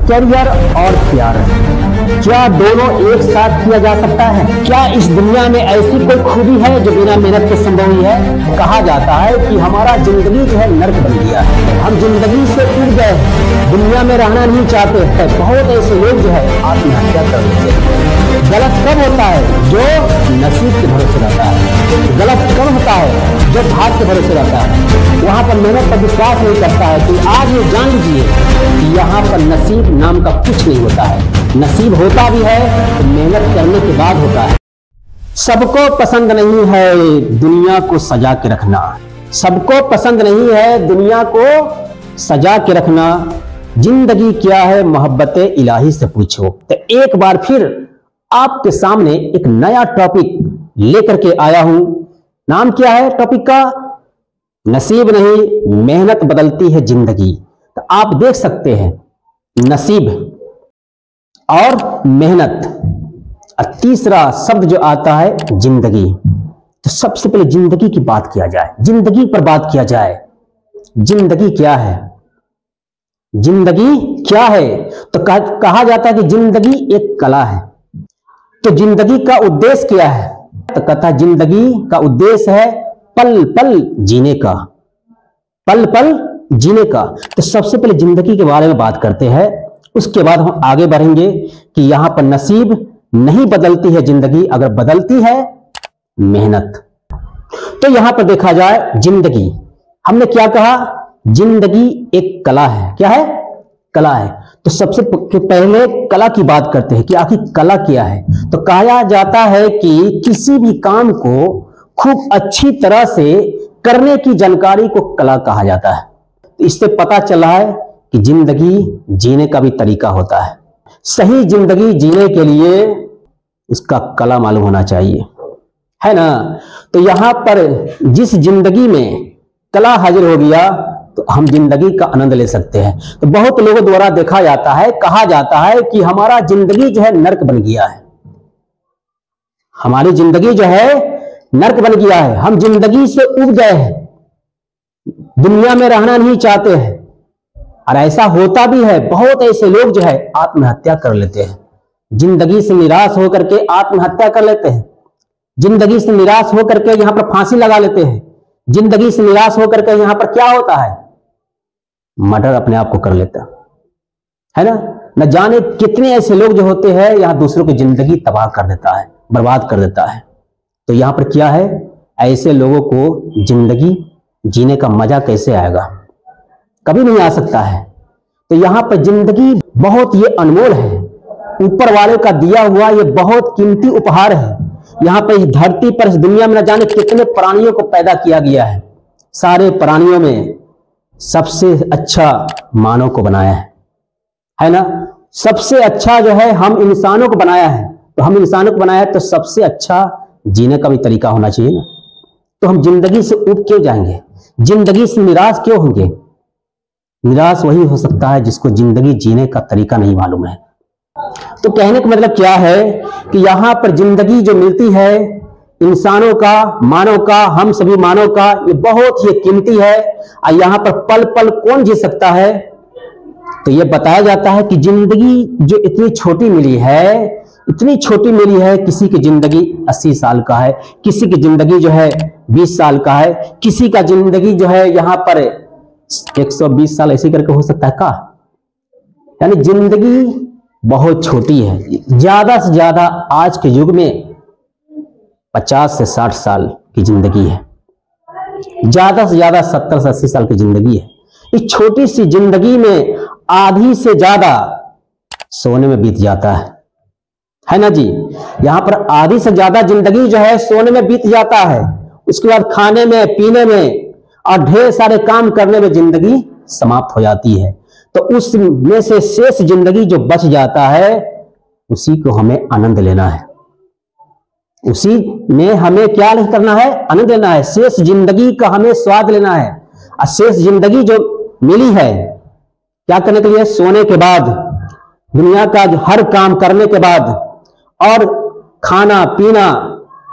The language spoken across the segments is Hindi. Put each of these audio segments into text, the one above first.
करियर और प्यार, क्या दोनों एक साथ किया जा सकता है? क्या इस दुनिया में ऐसी कोई खूबी है जो बिना मेहनत के संभव हुई है? कहा जाता है कि हमारा जिंदगी जो है नर्क बन गया है, हम जिंदगी से उड़ गए हैं, दुनिया में रहना नहीं चाहते हैं। बहुत ऐसे लोग जो है आत्महत्या कर लेते हैं। गलत कब होता है? जो नसीब के भरोसे रहता है। गलत कब होता है? जो भाग्य के भरोसे रहता है। वहां पर मेहनत पर विश्वास नहीं करता है। तो आज ये जान लीजिए कि यहाँ पर नसीब नाम का कुछ नहीं होता है। नसीब होता भी है तो मेहनत करने के बाद होता है। सबको पसंद नहीं है दुनिया को सजा के रखना, सबको पसंद नहीं है दुनिया को सजा के रखना। जिंदगी क्या है मोहब्बते इलाही से पूछो। तो एक बार फिर आपके सामने एक नया टॉपिक लेकर के आया हूं। नाम क्या है टॉपिक का? नसीब नहीं, मेहनत बदलती है जिंदगी। तो आप देख सकते हैं नसीब और मेहनत, और तीसरा शब्द जो आता है जिंदगी। तो सबसे पहले जिंदगी की बात किया जाए, जिंदगी पर बात किया जाए। जिंदगी क्या है? जिंदगी क्या है? तो कहा जाता है कि जिंदगी एक कला है। तो जिंदगी का उद्देश्य क्या है? तो कहता है जिंदगी का उद्देश्य है पल पल जीने का, पल पल जीने का। तो सबसे पहले जिंदगी के बारे में बात करते हैं, उसके बाद हम आगे बढ़ेंगे कि यहां पर नसीब नहीं बदलती है जिंदगी, अगर बदलती है मेहनत। तो यहां पर देखा जाए जिंदगी, हमने क्या कहा? जिंदगी एक कला है। क्या है? कला है। तो सबसे पहले कला की बात करते हैं कि आखिर कला क्या है। तो कहा जाता है कि किसी भी काम को खूब अच्छी तरह से करने की जानकारी को कला कहा जाता है। तो इससे पता चला है कि जिंदगी जीने का भी तरीका होता है। सही जिंदगी जीने के लिए इसका कला मालूम होना चाहिए, है ना। तो यहां पर जिस जिंदगी में कला हाजिर हो गया तो हम जिंदगी का आनंद ले सकते हैं। तो बहुत लोगों द्वारा देखा जाता है, कहा जाता है कि हमारा जिंदगी जो है नर्क बन गया है, हमारी जिंदगी जो है नर्क बन गया है, हम जिंदगी से उब गए हैं, दुनिया में रहना नहीं चाहते हैं। और ऐसा होता भी है, बहुत ऐसे लोग जो है आत्महत्या कर लेते हैं, जिंदगी से निराश होकर के आत्महत्या कर लेते हैं, जिंदगी से निराश होकर के यहां पर फांसी लगा लेते हैं, जिंदगी से निराश होकर के यहां पर क्या होता है? मर्डर अपने आप को कर लेता है ना। न जाने कितने ऐसे लोग जो होते हैं यहां दूसरों की जिंदगी तबाह कर देता है, बर्बाद कर देता है। तो यहां पर क्या है? ऐसे लोगों को जिंदगी जीने का मजा कैसे आएगा? कभी नहीं आ सकता है। तो यहां पर जिंदगी बहुत ये अनमोल है, ऊपर वाले का दिया हुआ ये बहुत कीमती उपहार है। यहां पर इस धरती पर, इस दुनिया में न जाने कितने प्राणियों को पैदा किया गया है। सारे प्राणियों में सबसे अच्छा मानव को बनाया है ना। सबसे अच्छा जो है हम इंसानों को बनाया है। तो हम इंसानों को बनाया है तो सबसे अच्छा जीने का भी तरीका होना चाहिए ना। तो हम जिंदगी से उब क्यों जाएंगे? जिंदगी से निराश क्यों होंगे? निराश वही हो सकता है जिसको जिंदगी जीने का तरीका नहीं मालूम है। तो कहने का मतलब क्या है कि यहां पर जिंदगी जो मिलती है इंसानों का, मानव का, हम सभी मानव का, ये बहुत ही कीमती है। और यहां पर पल पल कौन जी सकता है? तो ये बताया जाता है कि जिंदगी जो इतनी छोटी मिली है, इतनी छोटी मिली है, किसी की जिंदगी 80 साल का है, किसी की जिंदगी जो है 20 साल का है, किसी का जिंदगी जो है यहां पर 120 साल ऐसे करके हो सकता है का। यानी जिंदगी बहुत छोटी है। ज्यादा से ज्यादा आज के युग में 50 से 60 साल की जिंदगी है, ज्यादा से ज्यादा 70 से 80 साल की जिंदगी है। इस छोटी सी जिंदगी में आधी से ज्यादा सोने में बीत जाता है ना जी। यहां पर आधी से ज्यादा जिंदगी जो है सोने में बीत जाता है, उसके बाद खाने में, पीने में और ढेर सारे काम करने में जिंदगी समाप्त हो जाती है। तो उसमें से शेष जिंदगी जो बच जाता है उसी को हमें आनंद लेना है, उसी में हमें क्या करना है? आनंद लेना है। शेष जिंदगी का हमें स्वाद लेना है। और शेष जिंदगी जो मिली है क्या करने के लिए? सोने के बाद, दुनिया का हर काम करने के बाद, और खाना पीना,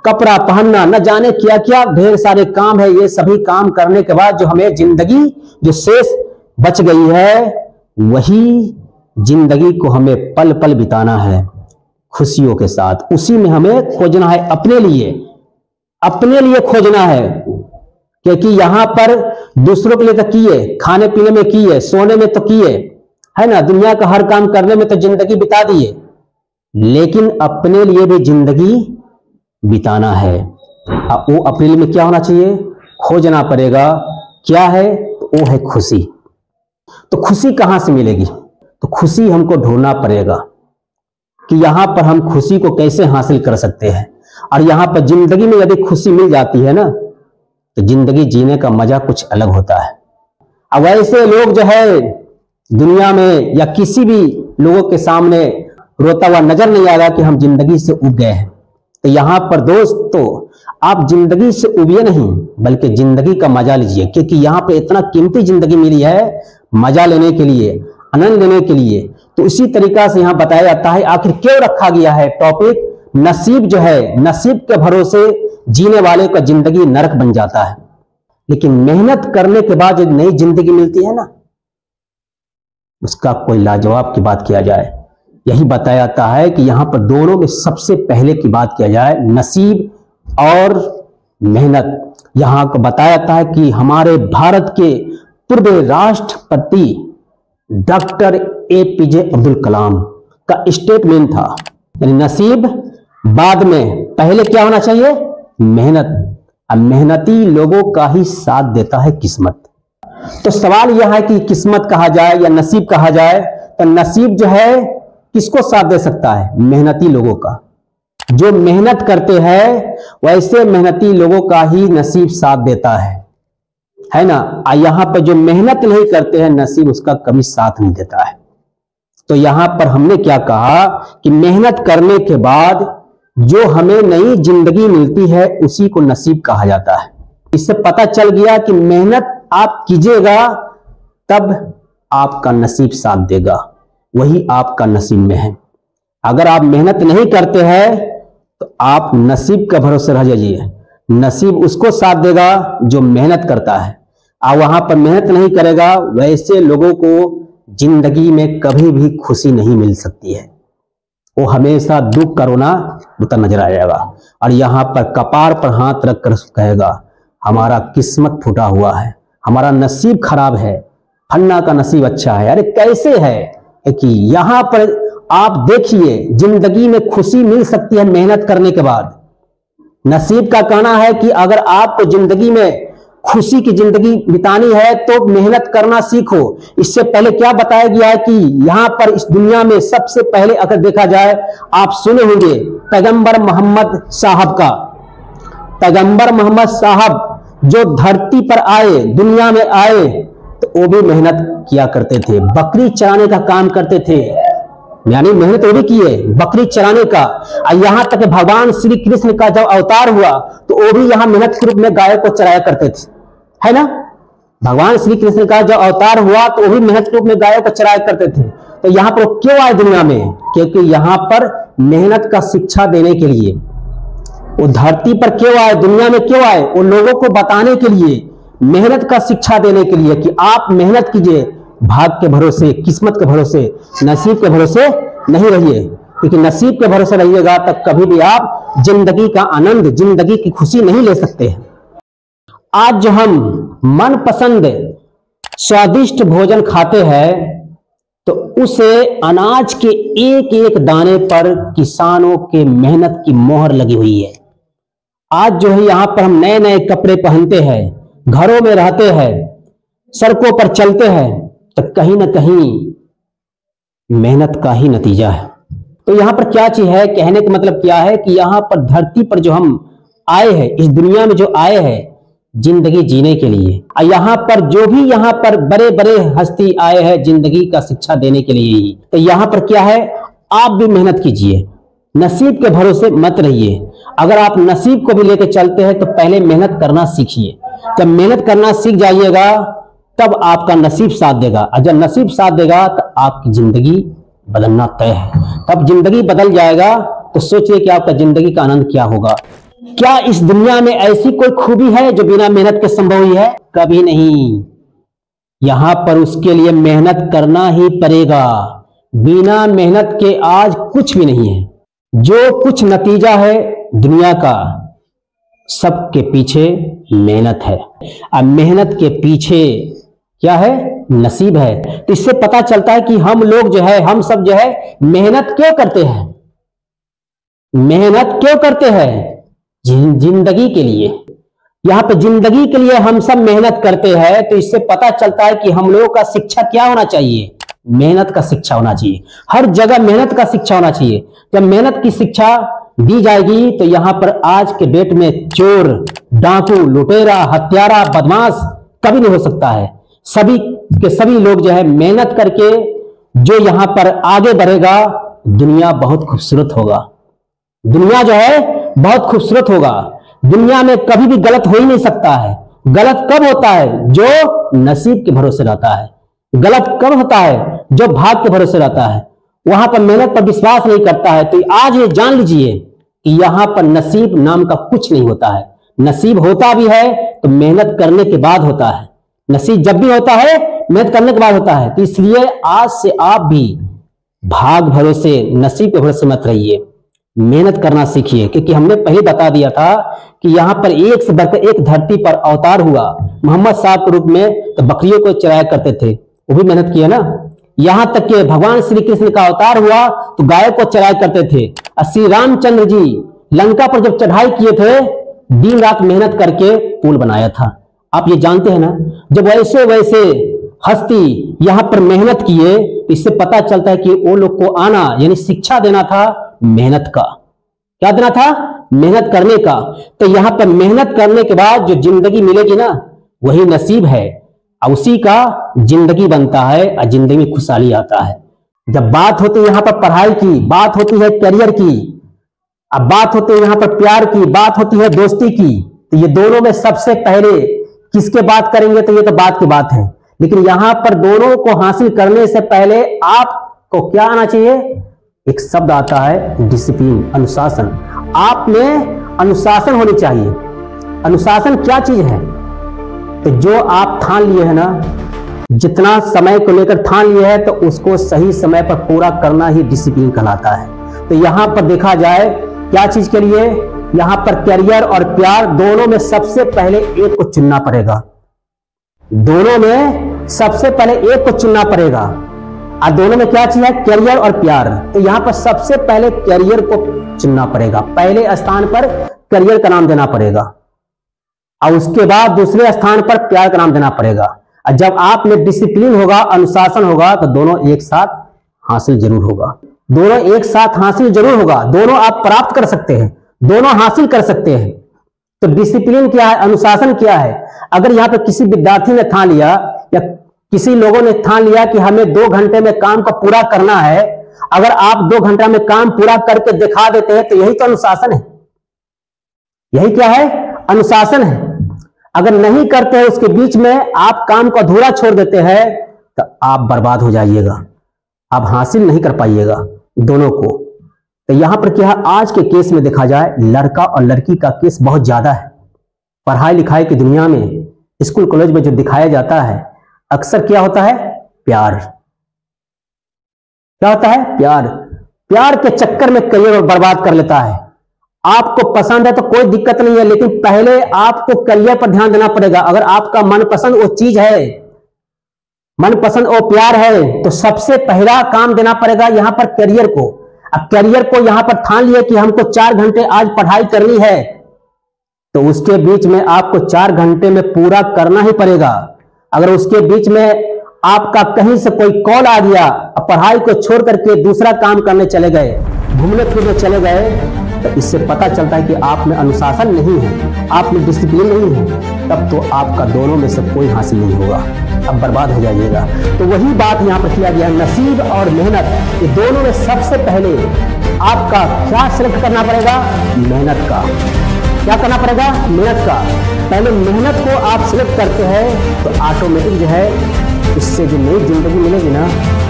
कपड़ा पहनना, न जाने क्या क्या ढेर सारे काम है। ये सभी काम करने के बाद जो हमें जिंदगी जो शेष बच गई है वही जिंदगी को हमें पल पल बिताना है खुशियों के साथ, उसी में हमें खोजना है, अपने लिए खोजना है। क्योंकि यहां पर दूसरों के लिए तो किए, खाने पीने में किए, सोने में तो किए, है ना, दुनिया का हर काम करने में तो जिंदगी बिता दिए, लेकिन अपने लिए भी जिंदगी बिताना है। वो अपने लिए में क्या होना चाहिए, खोजना पड़ेगा। क्या है, वो है खुशी। तो खुशी कहां से मिलेगी, तो खुशी हमको ढूंढना पड़ेगा कि यहां पर हम खुशी को कैसे हासिल कर सकते हैं। और यहां पर जिंदगी में यदि खुशी मिल जाती है ना, तो जिंदगी जीने का मजा कुछ अलग होता है। अब ऐसे लोग जो है दुनिया में या किसी भी लोगों के सामने रोता हुआ नजर नहीं आएगा कि हम जिंदगी से उब गए हैं। तो यहां पर दोस्तों आप जिंदगी से उबिए नहीं, बल्कि जिंदगी का मजा लीजिए, क्योंकि यहां पर इतना कीमती जिंदगी मिली है मजा लेने के लिए, आनंद लेने के लिए। तो इसी तरीका से यहां बताया जाता है आखिर क्यों रखा गया है टॉपिक, नसीब जो है, नसीब के भरोसे जीने वाले का जिंदगी नरक बन जाता है, लेकिन मेहनत करने के बाद जो नई जिंदगी मिलती है ना, उसका कोई लाजवाब की बात किया जाए। यही बताया जाता है कि यहां पर दोनों में सबसे पहले की बात किया जाए, नसीब और मेहनत। यहां को बताया जाता है कि हमारे भारत के पूर्व राष्ट्रपति डॉक्टर APJ अब्दुल कलाम का स्टेटमेंट था, यानी नसीब बाद में, पहले क्या होना चाहिए, मेहनत। अब मेहनती लोगों का ही साथ देता है किस्मत। तो सवाल यह है कि किस्मत कहा जाए या नसीब कहा जाए, तो नसीब जो है किसको साथ दे सकता है, मेहनती लोगों का। जो मेहनत करते हैं वैसे मेहनती लोगों का ही नसीब साथ देता है ना। यहां पर जो मेहनत नहीं करते हैं नसीब उसका कभी साथ नहीं देता है। तो यहां पर हमने क्या कहा कि मेहनत करने के बाद जो हमें नई जिंदगी मिलती है उसी को नसीब कहा जाता है। इससे पता चल गया कि मेहनत आप कीजिएगा तब आपका नसीब साथ देगा, वही आपका नसीब में है। अगर आप मेहनत नहीं करते हैं तो आप नसीब के भरोसे रह जाइए। नसीब उसको साथ देगा जो मेहनत करता है, और वहां पर मेहनत नहीं करेगा वैसे लोगों को जिंदगी में कभी भी खुशी नहीं मिल सकती है। वो हमेशा दुख का रोना उतर नजर आ जाएगा, और यहां पर कपार पर हाथ रखकर कहेगा हमारा किस्मत फूटा हुआ है, हमारा नसीब खराब है, फन्ना का नसीब अच्छा है। अरे कैसे है कि यहां पर आप देखिए जिंदगी में खुशी मिल सकती है मेहनत करने के बाद। नसीब का कहना है कि अगर आपको जिंदगी में खुशी की जिंदगी बितानी है तो मेहनत करना सीखो। इससे पहले क्या बताया गया है कि यहां पर इस दुनिया में सबसे पहले अगर देखा जाए, आप सुने होंगे पैगंबर मोहम्मद साहब का। पैगंबर मोहम्मद साहब जो धरती पर आए, दुनिया में आए, तो वो भी मेहनत किया करते थे, बकरी चराने का काम करते थे, यानी मेहनत वो भी किए बकरी चराने का। और यहां तक भगवान श्री कृष्ण का जब अवतार हुआ तो वो भी यहां मेहनत के रूप में गाय को चराया करते थे, है ना। भगवान श्री कृष्ण का जब अवतार हुआ तो वो भी मेहनत के रूप में गायों को चराया करते थे। तो यहां पर क्यों आए दुनिया में, क्योंकि यहां पर मेहनत का शिक्षा देने के लिए वो धरती पर क्यों आए, दुनिया में क्यों आए, वो लोगों को बताने के लिए, मेहनत का शिक्षा देने के लिए कि आप मेहनत कीजिए, भाग के भरोसे, किस्मत के भरोसे, नसीब के भरोसे नहीं रहिए। क्योंकि नसीब के भरोसे रहिएगा तब कभी भी आप जिंदगी का आनंद, जिंदगी की खुशी नहीं ले सकते हैं। आज जो हम मनपसंद स्वादिष्ट भोजन खाते हैं तो उसे अनाज के एक एक दाने पर किसानों के मेहनत की मोहर लगी हुई है। आज जो है यहां पर हम नए नए कपड़े पहनते हैं, घरों में रहते हैं, सड़कों पर चलते हैं, तो कहीं ना कहीं मेहनत का ही नतीजा है। तो यहां पर क्या चीज है, कहने का मतलब क्या है कि यहां पर धरती पर जो हम आए हैं, इस दुनिया में जो आए हैं जिंदगी जीने के लिए, और यहां पर जो भी यहां पर बड़े बड़े हस्ती आए हैं जिंदगी का शिक्षा देने के लिए ही। तो यहां पर क्या है, आप भी मेहनत कीजिए, नसीब के भरोसे मत रहिए। अगर आप नसीब को भी लेकर चलते हैं तो पहले मेहनत करना सीखिए। जब मेहनत करना सीख जाइएगा तब आपका नसीब साथ देगा, और जब नसीब साथ देगा तो आपकी जिंदगी बदलना तय है। तब जिंदगी बदल जाएगा तो सोचिए कि आपका जिंदगी का आनंद क्या होगा। क्या इस दुनिया में ऐसी कोई खूबी है जो बिना मेहनत के संभव हुई है? कभी नहीं। यहां पर उसके लिए मेहनत करना ही पड़ेगा, बिना मेहनत के आज कुछ भी नहीं है। जो कुछ नतीजा है दुनिया का, सबके पीछे मेहनत है। अब मेहनत के पीछे क्या है? नसीब है। तो इससे पता चलता है कि हम लोग जो है, हम सब जो है मेहनत क्यों करते हैं? मेहनत क्यों करते हैं? जिंदगी के लिए। यहां पे जिंदगी के लिए हम सब मेहनत करते हैं। तो इससे पता चलता है कि हम लोगों का शिक्षा क्या होना चाहिए? मेहनत का शिक्षा होना चाहिए। हर जगह मेहनत का शिक्षा होना चाहिए। जब मेहनत की शिक्षा दी जाएगी तो यहां पर आज के डेट में चोर, डाकू, लुटेरा, हत्यारा, बदमाश कभी नहीं हो सकता है। सभी के सभी लोग जो है मेहनत करके जो यहां पर आगे बढ़ेगा, दुनिया बहुत खूबसूरत होगा। दुनिया जो है बहुत खूबसूरत होगा। दुनिया में कभी भी गलत हो ही नहीं सकता है। गलत कब होता है? जो नसीब के भरोसे रहता है। गलत कब होता है? जो भाग के भरोसे रहता है, वहां पर मेहनत पर विश्वास नहीं करता है। तो आज ये जान लीजिए कि यहां पर नसीब नाम का कुछ नहीं होता है। नसीब होता भी है तो मेहनत करने के बाद होता है। नसीब जब भी होता है मेहनत करने के बाद होता है। तो इसलिए आज से आप भी भाग भरोसे, नसीब के भरोसे मत रहिए, मेहनत करना सीखिए। क्योंकि हमने पहले बता दिया था कि यहां पर एक से बढ़कर एक धरती पर अवतार हुआ। मोहम्मद साहब के रूप में तो बकरियों को चराया करते थे, वो भी मेहनत किया ना। यहां तक कि भगवान श्री कृष्ण का अवतार हुआ तो गायों को चराया करते थे। और श्री रामचंद्र जी लंका पर जब चढ़ाई किए थे, दिन रात मेहनत करके पुल बनाया था। आप ये जानते हैं ना। जब वैसे वैसे हस्ती यहां पर मेहनत किए, इससे पता चलता है कि वो लोग को आना यानी शिक्षा देना था मेहनत का। क्या देना था? मेहनत करने का। तो यहां पर मेहनत करने के बाद जो जिंदगी मिलेगी ना, वही नसीब है। और उसी का जिंदगी बनता है और जिंदगी में खुशहाली आता है। जब बात होती है यहां पर पढ़ाई की, बात होती है करियर की, अब बात होती है यहां पर प्यार की, बात होती है दोस्ती की, तो ये दोनों में सबसे पहले किसके बात करेंगे? तो ये तो बात की बात है। लेकिन यहां पर दोनों को हासिल करने से पहले आपको क्या आना चाहिए? एक शब्द आता है डिसिप्लिन, अनुशासन। आप में अनुशासन होनी चाहिए। अनुशासन क्या चीज है? तो जो आप ठान लिए है ना, जितना समय को लेकर ठान लिए है, तो उसको सही समय पर पूरा करना ही डिसिप्लिन कहलाता है। तो यहां पर देखा जाए क्या चीज के लिए, यहां पर करियर और प्यार दोनों में सबसे पहले एक को चुनना पड़ेगा। दोनों में सबसे पहले एक को चुनना पड़ेगा। और दोनों में क्या चीज है? करियर और प्यार। तो यहां पर सबसे पहले करियर को चुनना पड़ेगा। पहले स्थान पर करियर का नाम देना पड़ेगा और उसके बाद दूसरे स्थान पर प्यार का नाम देना पड़ेगा। और जब आप में डिसिप्लिन होगा, अनुशासन होगा, तो दोनों एक साथ हासिल जरूर होगा। दोनों एक साथ हासिल जरूर होगा। दोनों आप प्राप्त कर सकते हैं, दोनों हासिल कर सकते हैं। तो डिसिप्लिन क्या है? अनुशासन क्या है? अगर यहां पर किसी विद्यार्थी ने ठान लिया या किसी लोगों ने ठान लिया कि हमें 2 घंटे में काम को पूरा करना है, अगर आप 2 घंटा में काम पूरा करके दिखा देते हैं, तो यही तो अनुशासन है। यही क्या है? अनुशासन है। अगर नहीं करते हैं, उसके बीच में आप काम को अधूरा छोड़ देते हैं, तो आप बर्बाद हो जाइएगा, आप हासिल नहीं कर पाइएगा दोनों को। तो यहां पर क्या है? आज के केस में देखा जाए, लड़का और लड़की का केस बहुत ज्यादा है। पढ़ाई लिखाई की दुनिया में, स्कूल कॉलेज में जो दिखाया जाता है, अक्सर क्या होता है? प्यार। क्या होता है? प्यार। प्यार के चक्कर में करियर बर्बाद कर लेता है। आपको पसंद है तो कोई दिक्कत नहीं है, लेकिन पहले आपको करियर पर ध्यान देना पड़ेगा। अगर आपका मनपसंद वो चीज है, मनपसंद वो प्यार है, तो सबसे पहला काम देना पड़ेगा यहां पर करियर को। अब करियर को यहां पर ठान लिया कि हमको 4 घंटे आज पढ़ाई करनी है, तो उसके बीच में आपको 4 घंटे में पूरा करना ही पड़ेगा। अगर उसके बीच में आपका कहीं से कोई कॉल आ गया, पढ़ाई को छोड़ करके दूसरा काम करने चले गए, घूमने फिरने चले गए, तो इससे पता चलता है कि आप में अनुशासन नहीं है, आप में डिसिप्लिन नहीं है। तब तो आपका दोनों में से कोई हासिल नहीं होगा, अब बर्बाद हो जाइएगा। तो वही बात यहाँ पर किया गया, नसीब और मेहनत, ये दोनों में सबसे पहले आपका क्या सिलेक्ट करना पड़ेगा? मेहनत का। क्या करना पड़ेगा? मेहनत का। पहले मेहनत को आप सिलेक्ट करते हैं तो ऑटोमेटिक जो है इससे जो नई जिंदगी मिलेगी ना,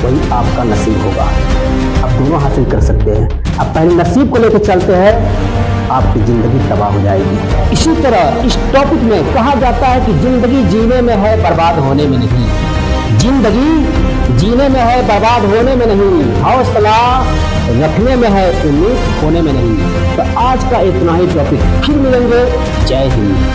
वही आपका नसीब होगा। आप दोनों हासिल कर सकते हैं। अब पहले नसीब को लेकर चलते हैं, आपकी जिंदगी तबाह हो जाएगी। इसी तरह इस टॉपिक में कहा जाता है कि जिंदगी जीने में है, बर्बाद होने में नहीं। जिंदगी जीने में है, बर्बाद होने में नहीं। हौसला रखने में है, उम्मीद खोने में नहीं। तो आज का इतना ही टॉपिक, फिर मिलेंगे। जय हिंद।